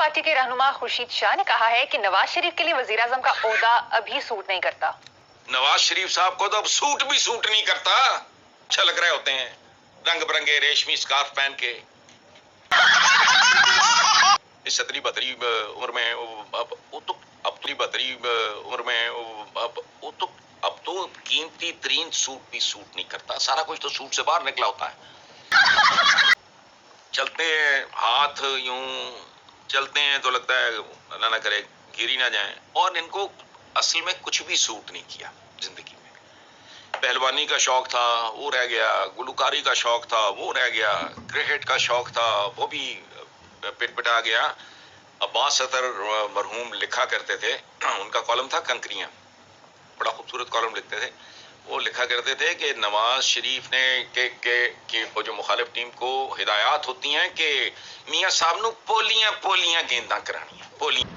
Party के रहनुमा खुर्शीद शाह ने कहा है कि नवाज शरीफ के लिए वजीर आजम का ओहदा अभी सूट नहीं करता। नवाज शरीफ साहब को तो अब सूट भी सूट नहीं करता। अच्छा लग रहे होते हैं रंग बिरंगे रेशमी स्कार्फ पहन के। इस सतरी बतरी उम्र में अब तो कीमती तरीन सूट भी सूट नहीं करता। सारा कुछ तो सूट से बाहर निकला होता है। चलते हैं हाथ यूं चलते हैं तो लगता है अल्लाह ना करे गिरी ना जाए। और इनको असल में कुछ भी सूट नहीं किया जिंदगी में। पहलवानी का शौक था वो रह गया, गुलकारी का शौक था वो रह गया, क्रिकेट का शौक था वो भी पिटपिटा गया। अब्बास सतर मरहूम लिखा करते थे, उनका कॉलम था कंकरियां, बड़ा खूबसूरत कॉलम लिखते थे। वो लिखा करते थे कि नवाज शरीफ ने के वो जो मुखालिफ टीम को हिदायत होती हैं कि मियाँ साहब नू पोलियां गेंदा करानी पोलियां